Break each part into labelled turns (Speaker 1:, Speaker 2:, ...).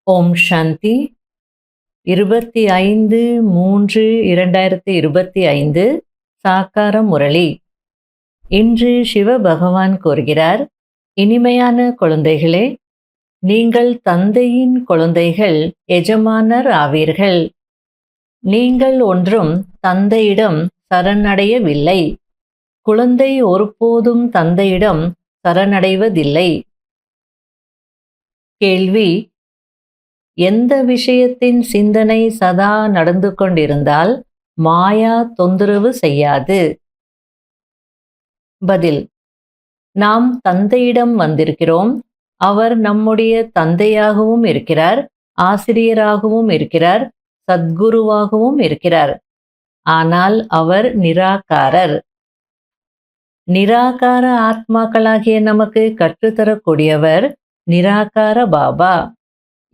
Speaker 1: ஓம் சாந்தி 25/3/2025 சாக்கார முரளி. இன்று சிவபகவான் கூறுகிறார், இனிமையான குழந்தைகளே, நீங்கள் தந்தையின் குழந்தைகள், எஜமானர் ஆவீர்கள். நீங்கள் ஒன்றும் தந்தையிடம் சரணடையவில்லை. குழந்தை ஒருபோதும் தந்தையிடம் சரணடைவதில்லை. கேள்வி: எந்த விஷயத்தின் சிந்தனை சதா நடந்து கொண்டிருந்தால் மாயா தொந்தரவு செய்யாது? பதில்: நாம் தந்தையிடம் வந்திருக்கிறோம். அவர் நம்முடைய தந்தையாகவும் இருக்கிறார், ஆசிரியராகவும் இருக்கிறார், சத்குருவாகவும் இருக்கிறார். ஆனால் அவர் நிராகாரர். நிராகார ஆத்மாக்களாகிய நமக்கு கற்றுத்தரக்கூடியவர் நிராகார பாபா.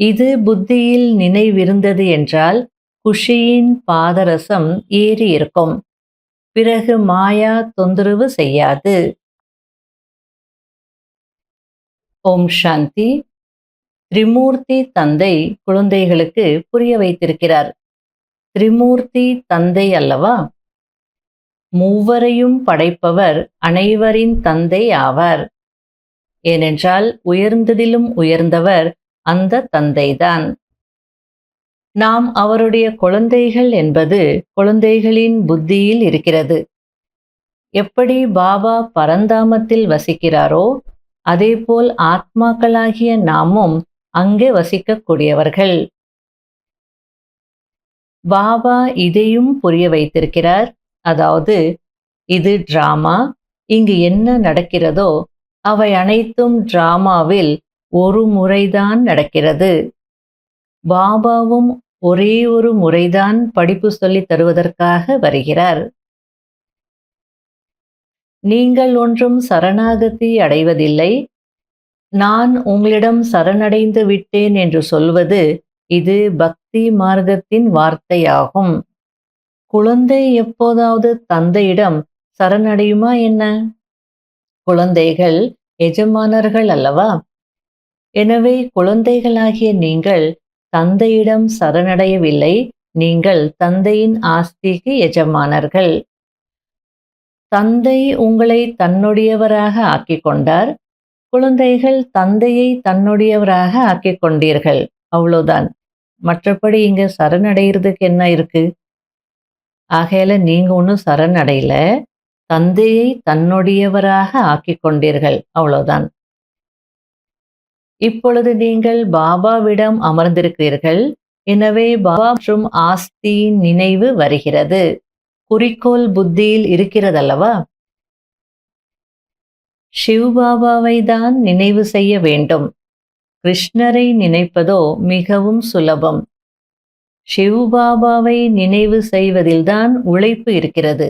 Speaker 1: இது புத்தியில் நினைவிருந்தது என்றால் குஷியின் பாதரசம் ஏறி இருக்கும். பிறகு மாயா தொந்தரவு செய்யாது. ஓம் சாந்தி. திரிமூர்த்தி தந்தை குழந்தைகளுக்கு புரிய வைத்திருக்கிறார். திரிமூர்த்தி தந்தை அல்லவா? மூவரையும் படைப்பவர் அனைவரின் தந்தை ஆவார். ஏனென்றால் உயர்ந்ததிலும் உயர்ந்தவர் அந்த தந்தைதான். நாம் அவருடைய குழந்தைகள் என்பது குழந்தைகளின் புத்தியில் இருக்கிறது. எப்படி பாபா பரந்தாமத்தில் வசிக்கிறாரோ அதேபோல் ஆத்மாக்களாகிய நாமும் அங்கே வசிக்கக்கூடியவர்கள். பாபா இதையும் புரிய வைத்திருக்கிறார். அதாவது, இது டிராமா. இங்கு என்ன நடக்கிறதோ அவை அனைத்தும் டிராமாவில் ஒரு முறைதான் நடக்கிறது. பாபாவும் ஒரே ஒரு முறைதான் படிப்பு சொல்லி தருவதற்காக வருகிறார். நீங்கள் ஒன்றும் சரணாகதி அடைவதில்லை. நான் உங்களிடம் சரணடைந்து விட்டேன் என்று சொல்வது இது பக்தி மார்க்கத்தின் வார்த்தையாகும். குழந்தை எப்போதாவது தந்தையிடம் சரணடையுமா என்ன? குழந்தைகள் எஜமானர்கள் அல்லவா? எனவே குழந்தைகளாகிய நீங்கள் தந்தையிடம் சரணடையவில்லை. நீங்கள் தந்தையின் ஆஸ்திக்கு எஜமானர்கள். தந்தை உங்களை தன்னுடையவராக ஆக்கிக் கொண்டார். குழந்தைகள் தந்தையை தன்னுடையவராக ஆக்கிக் கொண்டீர்கள். அவ்வளோதான். மற்றபடி இங்க சரணடைகிறதுக்கு என்ன இருக்கு? ஆகையால நீங்க ஒன்றும் சரணடையல, தந்தையை தன்னுடையவராக ஆக்கிக் கொண்டீர்கள். அவ்வளோதான். இப்பொழுது நீங்கள் பாபாவிடம் அமர்ந்திருக்கிறீர்கள். எனவே பாபா மற்றும் ஆஸ்தியின் நினைவு வருகிறது. குறிக்கோள் புத்தியில் இருக்கிறதல்லவா? சிவபாபாவை தான் நினைவு செய்ய வேண்டும். கிருஷ்ணரை நினைப்பதோ மிகவும் சுலபம். சிவபாபாவை நினைவு செய்வதில்தான் உழைப்பு இருக்கிறது.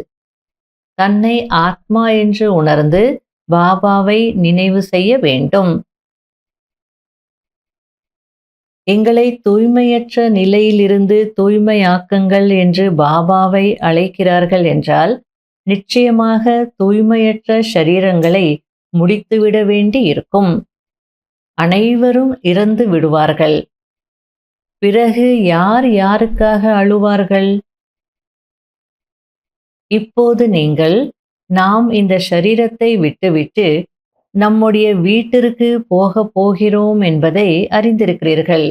Speaker 1: தன்னை ஆத்மா என்று உணர்ந்து பாபாவை நினைவு செய்ய வேண்டும். எங்களை தூய்மையற்ற நிலையிலிருந்து தூய்மையாக்குங்கள் என்று பாபாவை அழைக்கிறார்கள் என்றால் நிச்சயமாக தூய்மையற்ற சரீரங்களை முடித்துவிட வேண்டி இருக்கும். அனைவரும் இறந்து விடுவார்கள். பிறகு யார் யாருக்காக அழுவார்கள்? இப்போது நீங்கள் நாம் இந்த சரீரத்தை விட்டுவிட்டு நம்முடைய வீட்டிற்கு போக போகிறோம் என்பதை அறிந்திருக்கிறீர்கள்.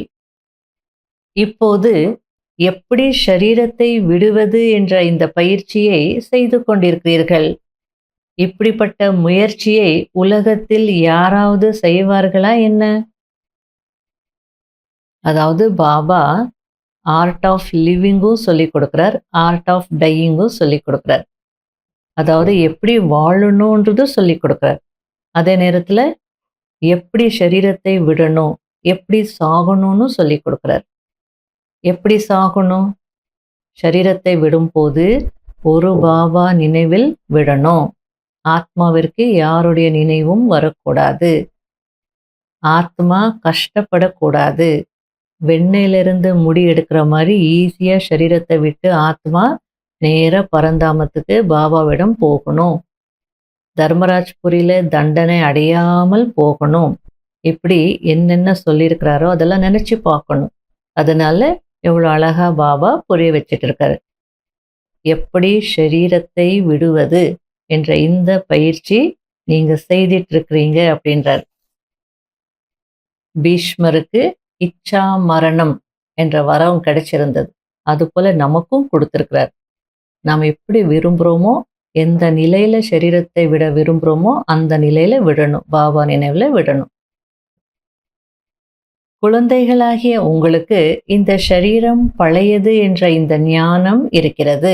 Speaker 1: இப்போது எப்படி சரீரத்தை விடுவது என்ற இந்த பயிற்சியை செய்து கொண்டிருக்கிறீர்கள். இப்படிப்பட்ட முயற்சியை உலகத்தில் யாராவது செய்வார்களா என்ன? அதாவது பாபா ஆர்ட் ஆஃப் லிவிங்கும் சொல்லிக் கொடுக்கிறார், ஆர்ட் ஆஃப் டையிங்கும் சொல்லிக் கொடுக்கிறார். அதாவது எப்படி வாழணுன்றதும் சொல்லிக் கொடுக்கிறார். அதே நேரத்தில் எப்படி சரீரத்தை விடணும், எப்படி சாகணும்னு சொல்லிக் கொடுக்கிறார். எப்படி சாகணும்? சரீரத்தை விடும்போது ஒரு பாபா நினைவில் விடணும். ஆத்மாவிற்கு யாருடைய நினைவும் வரக்கூடாது. ஆத்மா கஷ்டப்படக்கூடாது. வெண்ணெயிலிருந்து முடி எடுக்கிற மாதிரி ஈஸியாக சரீரத்தை விட்டு ஆத்மா நேர பரந்தாமத்துக்கு பாபாவிடம் போகணும். தர்மராஜ்புரியில தண்டனை அடையாமல் போகணும். இப்படி என்னென்ன சொல்லியிருக்கிறாரோ அதெல்லாம் நினைச்சு பார்க்கணும். அதனால எவ்வளோ அழகா பாபா புரிய வச்சுட்டு இருக்காரு. எப்படி ஷரீரத்தை விடுவது என்ற இந்த பயிற்சி நீங்க செய்துட்டு இருக்கிறீங்க அப்படின்றார். பீஷ்மருக்கு இச்சா மரணம் என்ற வரம் கிடைச்சிருந்தது. அதுபோல நமக்கும் கொடுத்திருக்கிறார். நாம் எப்படி விரும்புகிறோமோ, எந்த நிலையில சரீரத்தை விட விரும்புகிறோமோ அந்த நிலையில விடணும். பாபா நினைவுல விடணும். குழந்தைகளாகிய உங்களுக்கு இந்த ஷரீரம் பழையது என்ற இந்த ஞானம் இருக்கிறது.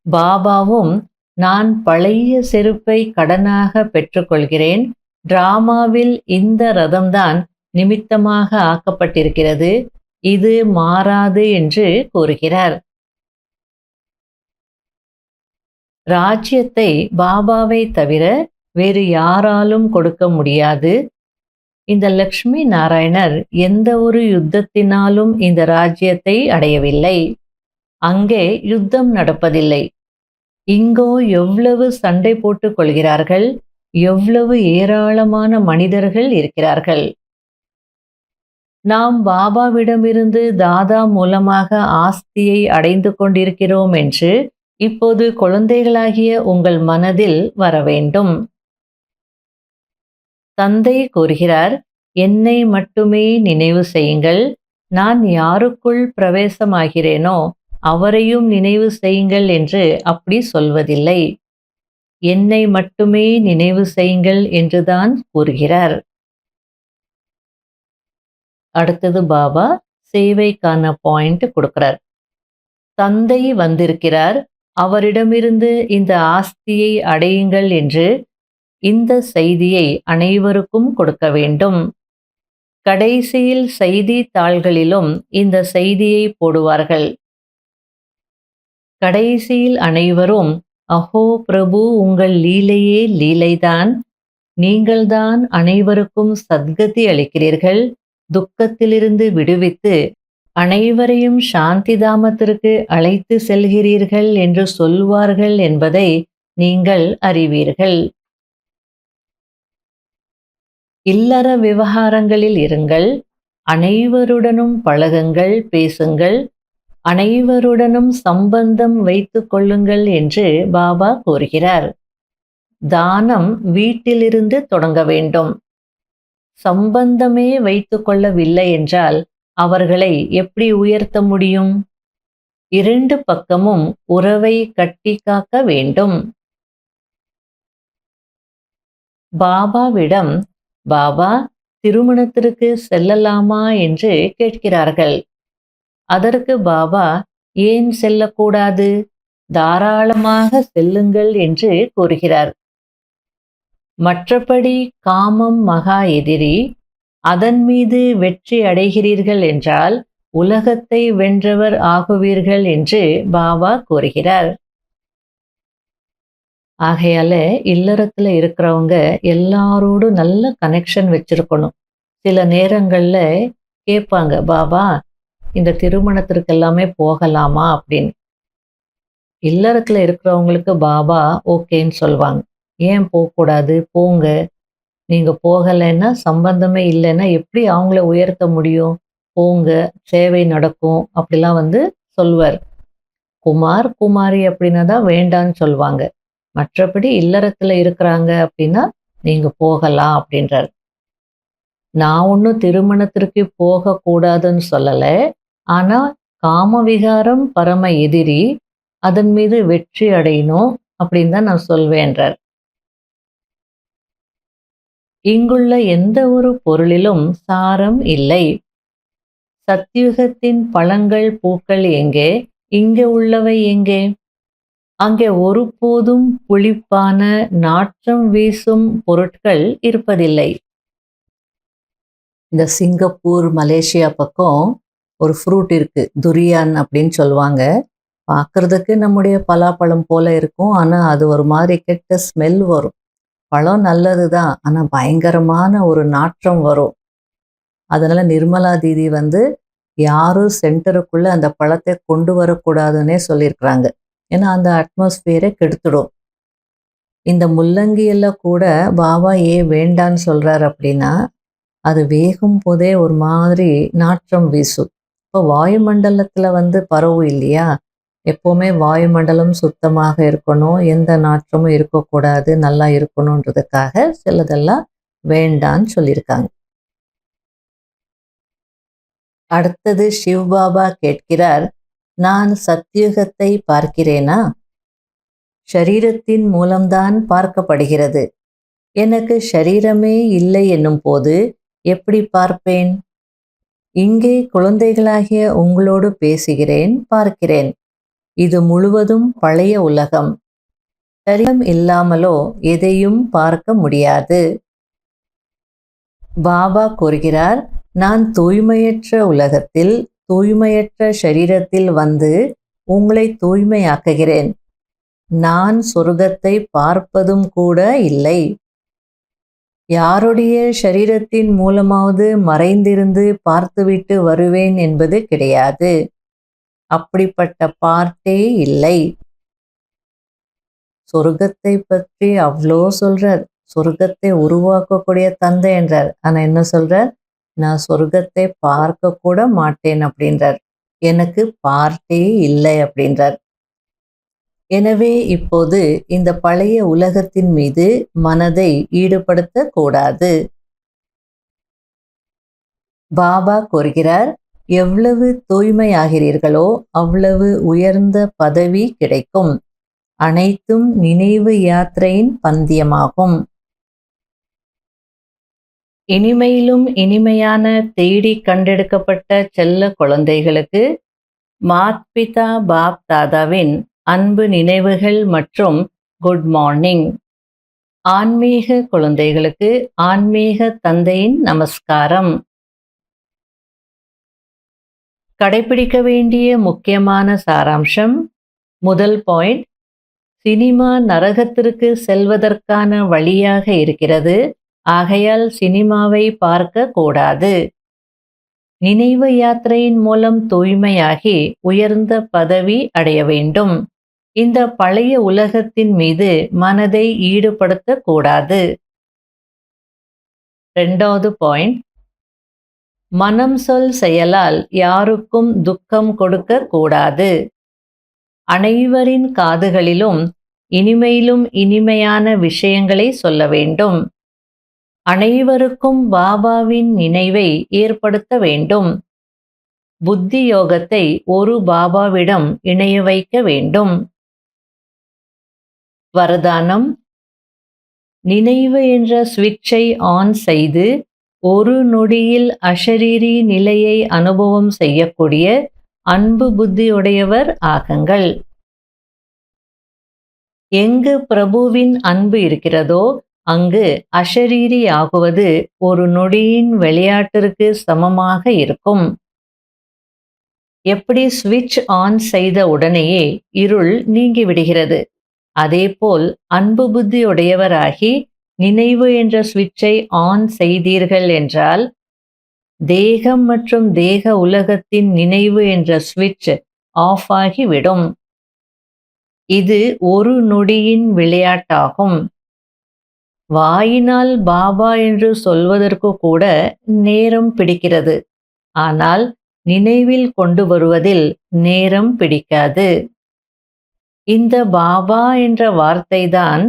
Speaker 1: பாபாவும் நான் பழைய செருப்பை கடனாக பெற்றுக்கொள்கிறேன். டிராமாவில் இந்த ரதம்தான் நிமித்தமாக ஆக்கப்பட்டிருக்கிறது. இது மாறாது என்று கூறுகிறார். ராஜ்யத்தை பாபாவை தவிர வேறு யாராலும் கொடுக்க முடியாது. இந்த லக்ஷ்மி நாராயணர் எந்த ஒரு யுத்தத்தினாலும் இந்த ராஜ்யத்தை அடையவில்லை. அங்கே யுத்தம் நடப்பதில்லை. இங்கோ எவ்வளவு சண்டை போட்டுக் கொள்கிறார்கள், எவ்வளவு ஏராளமான மனிதர்கள் இருக்கிறார்கள். நாம் பாபாவிடமிருந்து தாதா மூலமாக ஆஸ்தியை அடைந்து கொண்டிருக்கிறோம் என்று இப்போது குழந்தைகளாகிய உங்கள் மனதில் வர வேண்டும். தந்தை கூறுகிறார், என்னை மட்டுமே நினைவு செய்யுங்கள். நான் யாருக்குள் பிரவேசமாகிறேனோ அவரையும் நினைவு செய்யுங்கள் என்று அப்படி சொல்வதில்லை. என்னை மட்டுமே நினைவு செய்யுங்கள் என்றுதான் கூறுகிறார். அடுத்தது பாபா சேவைக்கான பாயிண்ட் கொடுக்கிறார். தந்தை வந்திருக்கிறார், அவரிடமிருந்து இந்த ஆஸ்தியை அடையுங்கள் என்று இந்த செய்தியை அனைவருக்கும் கொடுக்க வேண்டும். கடைசியில் செய்தித்தாள்களிலும் இந்த செய்தியை போடுவார்கள். கடைசியில் அனைவரும், அஹோ பிரபு, உங்கள் லீலையே லீலைதான். நீங்கள்தான் அனைவருக்கும் சத்கதி அளிக்கிறீர்கள், துக்கத்திலிருந்து விடுவித்து அனைவரையும் சாந்திதாமத்திற்கு அழைத்து செல்கிறீர்கள் என்று சொல்வார்கள் என்பதை நீங்கள் அறிவீர்கள். இல்லற விவகாரங்களில் இருங்கள், அனைவருடனும் பழகுங்கள், பேசுங்கள், அனைவருடனும் சம்பந்தம் வைத்துக் கொள்ளுங்கள் என்று பாபா கூறுகிறார். தானம் வீட்டிலிருந்து தொடங்க வேண்டும். சம்பந்தமே வைத்துக் கொள்ளவில்லை என்றால் அவர்களை எப்படி உயர்த்த முடியும்? இரண்டு பக்கமும் உறவை கட்டி காக்க வேண்டும். பாபாவிடம், பாபா, திருமணத்திற்கு செல்லலாமா என்று கேட்கிறார்கள். அதற்கு பாபா, ஏன் செல்லக்கூடாது, தாராளமாக செல்லுங்கள் என்று கூறுகிறார். மற்றபடி காமம் மகா எதிரி, அதன் மீது வெற்றி அடைகிறீர்கள் என்றால் உலகத்தை வென்றவர் ஆகுவீர்கள் என்று பாபா கூறுகிறார். ஆகையால இல்லறத்துல இருக்கிறவங்க எல்லாரோடும் நல்ல கனெக்ஷன் வச்சிருக்கணும். சில நேரங்கள்ல கேட்பாங்க, பாபா இந்த திருமணத்திற்கு எல்லாமே போகலாமா அப்படின்னு. இல்லறத்துல இருக்கிறவங்களுக்கு பாபா ஓகேன்னு சொல்லுவாங்க. ஏன் போகக்கூடாது, போங்க. நீங்க போகலைன்னா, சம்பந்தமே இல்லைன்னா எப்படி அவங்கள உயர்த்த முடியும்? போங்க, சேவை நடக்கும் அப்படிலாம் சொல்வார். குமார் குமாரி அப்படின்னா தான் வேண்டான்னு சொல்லுவாங்க. மற்றபடி இல்லறத்துல இருக்கிறாங்க அப்படின்னா நீங்க போகலாம் அப்படின்றார். நான் ஒன்றும் திருமணத்திற்கு போகக்கூடாதுன்னு சொல்லலை. ஆனா காமவிகாரம் பரம எதிரி, அதன் மீது வெற்றி அடையணும் அப்படின்னு தான் நான் சொல்வேன்றார். இங்குள்ள எந்த ஒரு பொருளிலும் சாரம் இல்லை. சத்யுகத்தின் பழங்கள் பூக்கள் எங்கே, இங்கே உள்ளவை எங்கே? அங்கே ஒருபோதும் புளிப்பான நாற்றம் வீசும் பொருட்கள் இருப்பதில்லை. இந்த சிங்கப்பூர், மலேசியா பக்கம் ஒரு ஃப்ரூட் இருக்கு, துரியான் அப்படின்னு சொல்லுவாங்க. பார்க்கறதுக்கு நம்முடைய பலாப்பழம் போல இருக்கும். ஆனால் அது ஒரு மாதிரி கெட்ட ஸ்மெல் வரும். பழம் நல்லது தான், ஆனால் பயங்கரமான ஒரு நாற்றம் வரும். அதனால நிர்மலா தீதி யாரும் சென்டருக்குள்ள அந்த பழத்தை கொண்டு வரக்கூடாதுன்னே சொல்லியிருக்கிறாங்க. ஏன்னா அந்த அட்மாஸ்பியரை கெடுத்துடும். இந்த முள்ளங்கியெல்லாம் கூட பாபா ஏன் வேண்டான்னு சொல்றாரு அப்படின்னா, அது வேகும் போதே ஒரு மாதிரி நாற்றம் வீசும். இப்போ வாயுமண்டலத்தில் பரவும் இல்லையா? எப்போவுமே வாயுமண்டலம் சுத்தமாக இருக்கணும், எந்த நாற்றமும் இருக்கக்கூடாது, நல்லா இருக்கணுன்றதுக்காக சிலதெல்லாம் வேண்டான்னு சொல்லியிருக்காங்க. அடுத்தது சிவபாபா கேட்கிறார், நான் சத்யுகத்தை பார்க்கிறேனா? ஷரீரத்தின் மூலம்தான் பார்க்கப்படுகிறது. எனக்கு ஷரீரமே இல்லை என்னும் போது எப்படி பார்ப்பேன்? இங்கே குழந்தைகளாகிய உங்களோடு பேசுகிறேன், பார்க்கிறேன். இது முழுவதும் பழைய உலகம். ஷரீரம் இல்லாமலோ எதையும் பார்க்க முடியாது. பாபா கூறுகிறார், நான் தூய்மையற்ற உலகத்தில் தூய்மையற்ற ஷரீரத்தில் உங்களை தூய்மையாக்குகிறேன். நான் சொர்க்கத்தை பார்ப்பதும் கூட இல்லை. யாருடைய ஷரீரத்தின் மூலமாவது மறைந்திருந்து பார்த்துவிட்டு வருவேன் என்பது கிடையாது. அப்படிப்பட்ட பார்த்தே இல்லை. சொர்க்கத்தை பற்றி அவ்வளோ சொல்றார். சொர்க்கத்தை உருவாக்கக்கூடிய தந்தை என்றார். ஆனா என்ன சொல்றார்? நான் சொர்க்கத்தை பார்க்க கூட மாட்டேன் அப்படின்றார். எனக்கு பார்த்தே இல்லை அப்படின்றார். எனவே இப்போது இந்த பழைய உலகத்தின் மீது மனதை ஈடுபடுத்த கூடாது. பாபா கூறுகிறார், எவ்வளவு தூய்மையாகிறீர்களோ அவ்வளவு உயர்ந்த பதவி கிடைக்கும். அனைத்தும் நினைவு யாத்திரையின் பந்தயமாகும். இனிமையிலும் இனிமையான தேடி கண்டெடுக்கப்பட்ட செல்ல குழந்தைகளுக்கு மாத்பிதா பாப் தாதாவின் அன்பு நினைவுகள் மற்றும் குட் மார்னிங். ஆன்மீக குழந்தைகளுக்கு ஆன்மீக தந்தையின் நமஸ்காரம். கடைபிடிக்க வேண்டிய முக்கியமான சாராம்சம். முதல் பாயிண்ட், சினிமா நரகத்திற்கு செல்வதற்கான வழியாக இருக்கிறது. ஆகையால் சினிமாவை பார்க்க கூடாது. நினைவு யாத்திரையின் மூலம் தூய்மையாகி உயர்ந்த பதவி அடைய வேண்டும். இந்த பழைய உலகத்தின் மீது மனதை ஈடுபடுத்த கூடாது. இரண்டாவது பாயிண்ட், மனம் சொல் செயலால் யாருக்கும் துக்கம் கொடுக்க கூடாது. அனைவரின் காதுகளிலும் இனிமையிலும் இனிமையான விஷயங்களை சொல்ல வேண்டும். அனைவருக்கும் பாபாவின் நினைவை ஏற்படுத்த வேண்டும். புத்தி யோகத்தை ஒரு பாபாவிடம் இணைய வைக்க வேண்டும். வரதானம், நினைவு என்ற சுவிட்சை ஆன் செய்து ஒரு நொடியில் அஷரீரி நிலையை அனுபவம் செய்யக்கூடிய அன்பு புத்தியுடையவர் ஆகுங்கள். எங்கு பிரபுவின் அன்பு இருக்கிறதோ அங்கு அஷரீரி ஆகுவது ஒரு நொடியின் விளையாட்டிற்கு சமமாக இருக்கும். எப்படி சுவிட்ச் ஆன் செய்த உடனேயே இருள் நீங்கி விடுகிறது, அதேபோல் அன்பு புத்தி உடையவராகி நினைவு என்ற சுவிட்சை ஆன் செய்தீர்கள் என்றால் தேகம் மற்றும் தேக உலகத்தின் நினைவு என்ற சுவிட்ச் ஆஃப் ஆகிவிடும். இது ஒரு நொடியின் விளையாட்டாகும். வாயினால் பாபா என்று சொல்வதற்கு கூட நேரம் பிடிக்கிறது. ஆனால் நினைவில் கொண்டு வருவதில் நேரம் பிடிக்காது. இந்த பாபா என்ற வார்த்தைதான்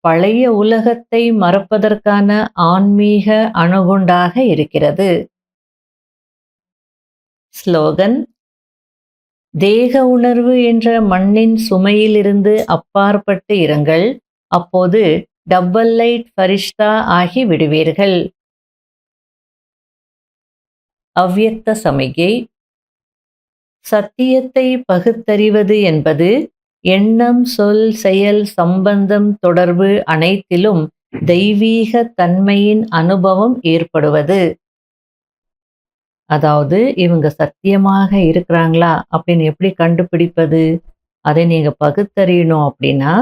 Speaker 1: பழைய உலகத்தை மறப்பதற்கான ஆன்மீக அணுகுண்டாக இருக்கிறது. ஸ்லோகன், தேக உணர்வு என்ற மண்ணின் சுமையிலிருந்து அப்பாற்பட்டு இருங்கள். அப்போது டபுள் லைட் ஃபரிஷ்தா ஆகி விடுவீர்கள். அவ்யக்த சமிகை. சத்தியத்தை பகுத்தறிவது என்பது எண்ணம், சொல், செயல், சம்பந்தம், தொடர்பு அனைத்திலும் தெய்வீக தன்மையின் அனுபவம் ஏற்படுவது. அதாவது இவங்க சத்தியமாக இருக்கிறாங்களா அப்படின்னு எப்படி கண்டுபிடிப்பது? அதை நீங்க பகுத்தறியணும் அப்படின்னா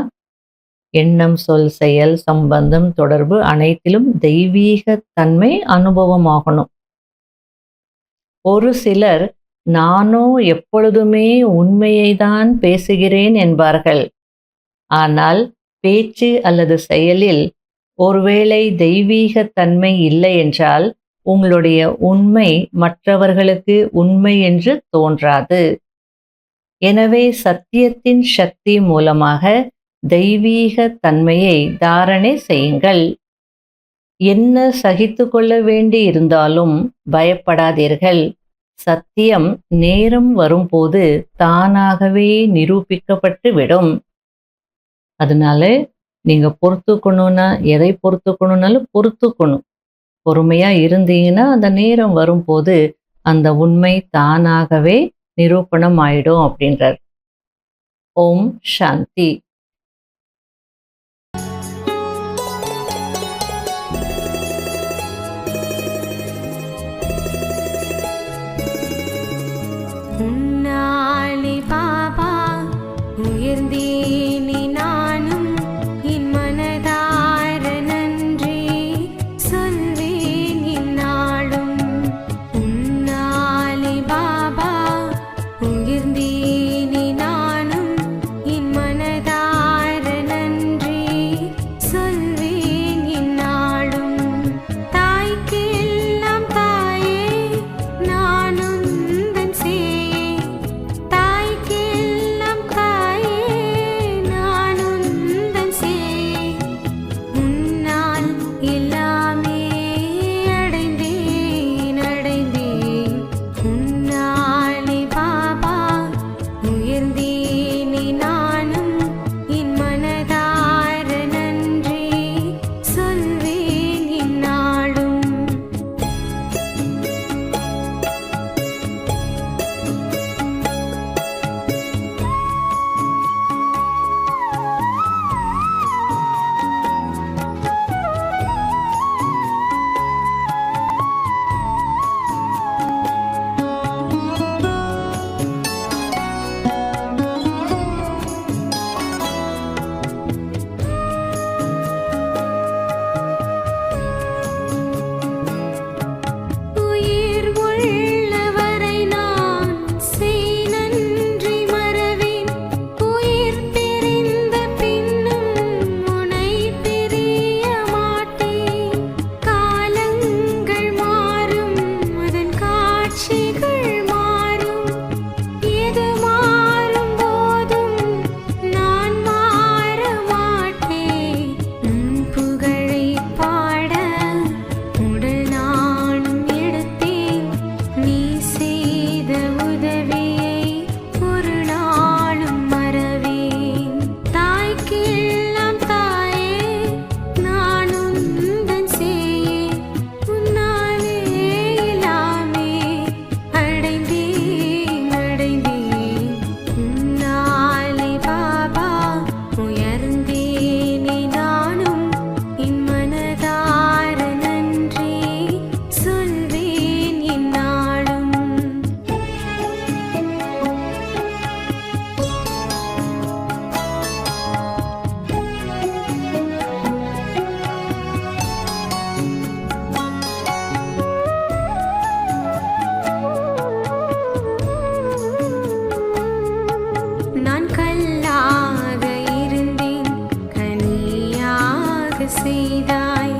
Speaker 1: எண்ணம், சொல், செயல், சம்பந்தம், தொடர்பு அனைத்திலும் தெய்வீக தன்மை அனுபவமாகணும். ஒரு சிலர் நானோ எப்பொழுதுமே உண்மையை தான் பேசுகிறேன் என்பார்கள். ஆனால் பேச்சு அல்லது செயலில் ஒருவேளை தெய்வீக தன்மை இல்லை என்றால் உங்களுடைய உண்மை மற்றவர்களுக்கு உண்மை என்று தோன்றாது. எனவே சத்தியத்தின் சக்தி மூலமாக தெய்வீக தன்மையை தாரணை செய்யுங்கள். என்ன சகித்து கொள்ள வேண்டி இருந்தாலும் பயப்படாதீர்கள். சத்தியம் நேரம் வரும்போது தானாகவே நிரூபிக்கப்பட்டு விடும். அதனால நீங்க பொறுத்துக்கணும்னா எதை பொறுத்துக்கணும்னாலும் பொறுத்துக்கணும். பொறுமையா இருந்தீங்கன்னா அந்த நேரம் வரும்போது அந்த உண்மை தானாகவே நிரூபணம் ஆயிடும் அப்படின்றார். ஓம் சாந்தி.
Speaker 2: உன்னாலே பாபா உயர்ந்தேனே நானும் என் மனதார நன்றி சொல்வேன் என்னாலும். உன்னாலே பாபா உயர்ந்தேனே நானும் என் மனதார நன்றி சொல்வேன் என்னாலும். தாய்க்கெல்லாம் தாயே நானும் தன் சேயே, தாய்க்கெல்லாம் தாயே நானும் தன் சேயே. உன்னால் எல்லாமே அடைந்தேன் அடைந்தேன். உன்னாலே பாபா உயர்ந்தேனே நானும் என் மனதார நன்றி சொல்வேன் என்னாலும். உயிர் உள்ளவரை நான் செய் நன்றி மறவேன். உயிர் பிரிந்த பின்னும் உனை பிரிய மாட்டேன். காலங்கள் மாறும் அதன் காட்சிகள் மாறும். எது மாறும் போதும் நான் மாற மாட்டேன். உன் புகழை பாட உடல் நானும் எடுத்தேன். நீ செய்த உதவியை ஒரு நாளும் மறவேன். தாய்க்கெல்லாம் தாயே நானும் தன் சேயே. உன்னாலே எல்லாமே அடைந்தேன் அடைந்தேன். உன்னாலே பாபா உயர்ந்தேனே நானும் என் மனதார நன்றி சொல்வேன் என்னாலும். நான் கல்லாக இருந்தேன் கனியாக செய்தாய்.